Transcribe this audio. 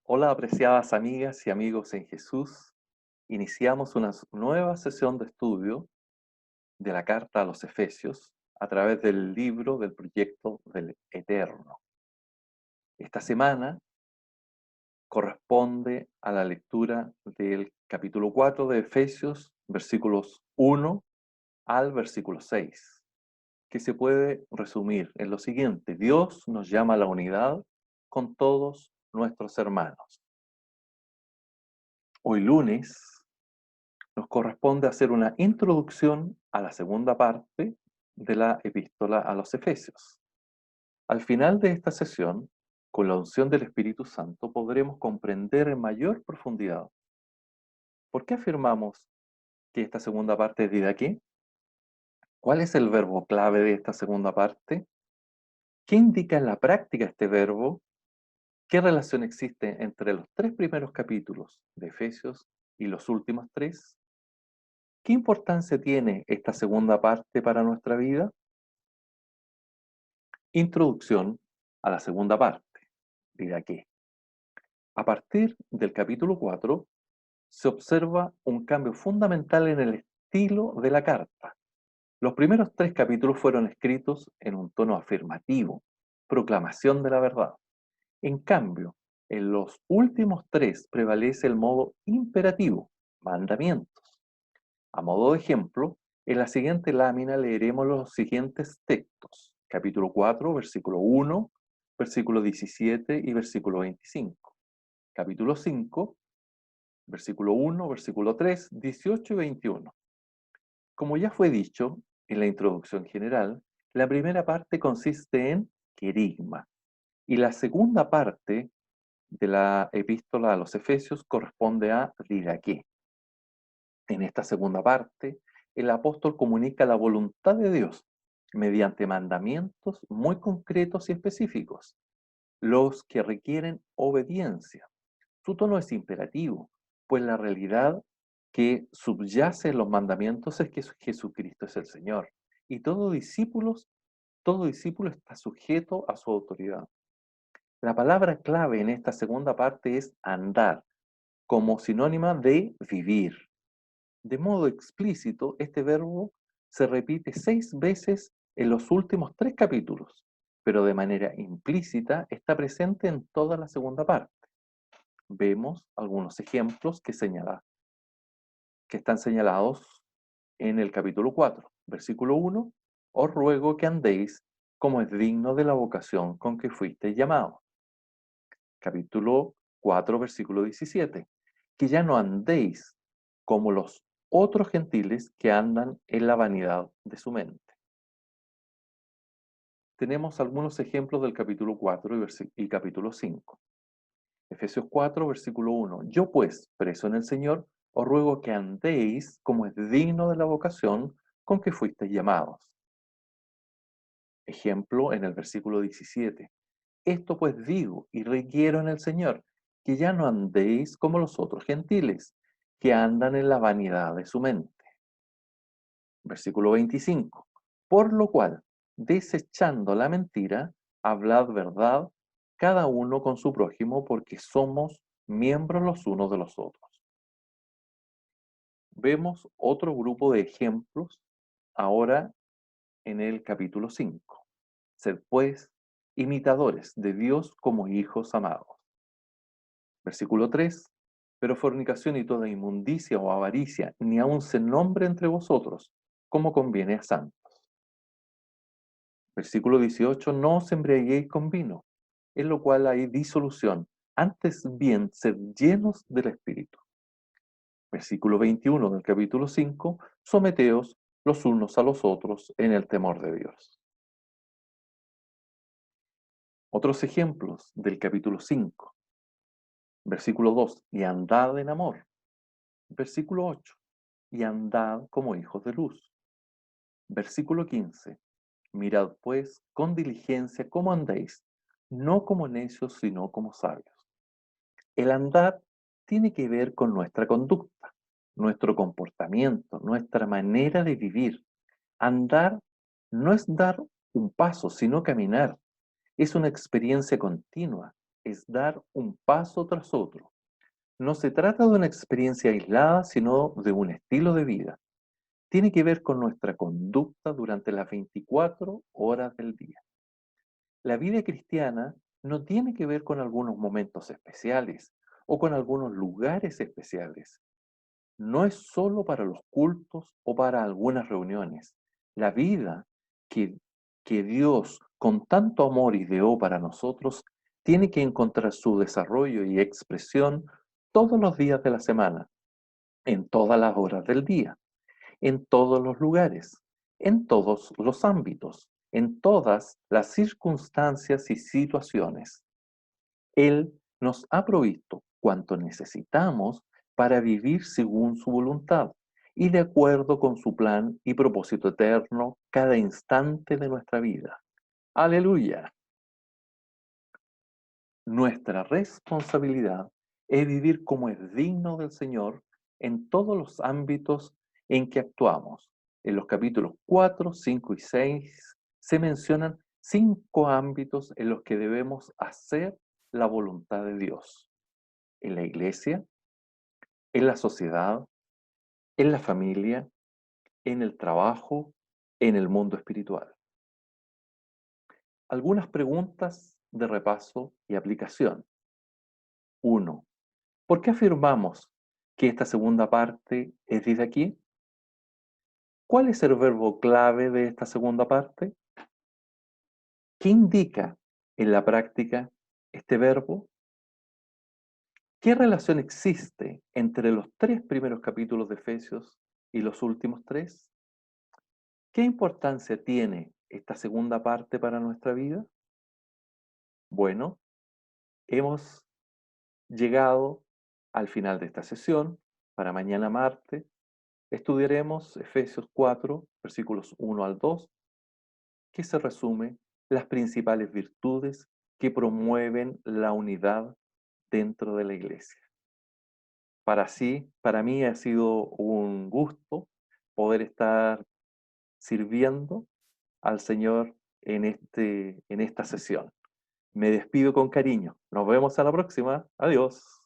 Hola, apreciadas amigas y amigos en Jesús. Iniciamos una nueva sesión de estudio de la carta a los Efesios a través del libro del proyecto del Eterno. Esta semana corresponde a la lectura del capítulo 4 de Efesios, versículos 1 al versículo 6, que se puede resumir en lo siguiente: Dios nos llama a la unidad con todos nuestros hermanos. Hoy lunes nos corresponde hacer una introducción a la segunda parte de la epístola a los Efesios. Al final de esta sesión, con la unción del Espíritu Santo, podremos comprender en mayor profundidad por qué afirmamos que esta segunda parte es didaqué, cuál es el verbo clave de esta segunda parte, qué indica en la práctica este verbo, qué relación existe entre los tres primeros capítulos de Efesios y los últimos tres. ¿Qué importancia tiene esta segunda parte para nuestra vida? Introducción a la segunda parte. Dirá que, a partir del capítulo 4, se observa un cambio fundamental en el estilo de la carta. Los primeros tres capítulos fueron escritos en un tono afirmativo, proclamación de la verdad. En cambio, en los últimos tres prevalece el modo imperativo, mandamientos. A modo de ejemplo, en la siguiente lámina leeremos los siguientes textos. Capítulo 4, versículo 1, versículo 17 y versículo 25. Capítulo 5, versículo 1, versículo 3, 18 y 21. Como ya fue dicho en la introducción general, la primera parte consiste en querigma y la segunda parte de la epístola a los Efesios corresponde a didaqué. En esta segunda parte, el apóstol comunica la voluntad de Dios mediante mandamientos muy concretos y específicos, los que requieren obediencia. Su tono es imperativo, pues la realidad que subyace en los mandamientos es que Jesucristo es el Señor y todo discípulo está sujeto a su autoridad. La palabra clave en esta segunda parte es andar, como sinónima de vivir. De modo explícito, este verbo se repite 6 veces en los últimos tres capítulos, pero de manera implícita está presente en toda la segunda parte. Vemos algunos ejemplos que están señalados en el capítulo 4, versículo 1: os ruego que andéis como es digno de la vocación con que fuisteis llamados. Capítulo 4, versículo 17: que ya no andéis como los otros gentiles que andan en la vanidad de su mente. Tenemos algunos ejemplos del capítulo 4 y capítulo 5. Efesios 4, versículo 1: yo pues, preso en el Señor, os ruego que andéis como es digno de la vocación con que fuisteis llamados. Ejemplo en el versículo 17: esto pues digo y requiero en el Señor, que ya no andéis como los otros gentiles, que andan en la vanidad de su mente. Versículo 25: por lo cual, desechando la mentira, hablad verdad, cada uno con su prójimo, porque somos miembros los unos de los otros. Vemos otro grupo de ejemplos ahora en el capítulo 5. Sed pues imitadores de Dios como hijos amados. Versículo 3: pero fornicación y toda inmundicia o avaricia ni aun se nombre entre vosotros, como conviene a santos. Versículo 18: no os embriaguéis con vino, en lo cual hay disolución, antes bien sed llenos del Espíritu. Versículo 21 del capítulo 5: someteos los unos a los otros en el temor de Dios. Otros ejemplos del capítulo 5. Versículo 2: y andad en amor. Versículo 8: y andad como hijos de luz. Versículo 15: mirad pues con diligencia cómo andéis, no como necios, sino como sabios. El andar tiene que ver con nuestra conducta, nuestro comportamiento, nuestra manera de vivir. Andar no es dar un paso, sino caminar. Es una experiencia continua. es dar un paso tras otro. No se trata de una experiencia aislada, sino de un estilo de vida. Tiene que ver con nuestra conducta durante las 24 horas del día. La vida cristiana no tiene que ver con algunos momentos especiales o con algunos lugares especiales. No es solo para los cultos o para algunas reuniones. La vida que, que Dios con tanto amor ideó para nosotros tiene que encontrar su desarrollo y expresión todos los días de la semana, en todas las horas del día, en todos los lugares, en todos los ámbitos, en todas las circunstancias y situaciones. Él nos ha provisto cuanto necesitamos para vivir según su voluntad y de acuerdo con su plan y propósito eterno cada instante de nuestra vida. Aleluya. Nuestra responsabilidad es vivir como es digno del Señor en todos los ámbitos en que actuamos. En los capítulos 4, 5 y 6 se mencionan 5 ámbitos en los que debemos hacer la voluntad de Dios. En la iglesia, en la sociedad, en la familia, en el trabajo, en el mundo espiritual. Algunas preguntas de repaso y aplicación. 1. ¿Por qué afirmamos que esta segunda parte es desde aquí? ¿Cuál es el verbo clave de esta segunda parte? ¿Qué indica en la práctica este verbo? ¿Qué relación existe entre los 3 primeros capítulos de Efesios y los últimos 3? ¿Qué importancia tiene esta segunda parte para nuestra vida? Bueno, hemos llegado al final de esta sesión. Para mañana martes estudiaremos Efesios 4, versículos 1 al 2, que se resume las principales virtudes que promueven la unidad dentro de la iglesia. Para mí ha sido un gusto poder estar sirviendo al Señor en esta sesión. Me despido con cariño. Nos vemos a la próxima. Adiós.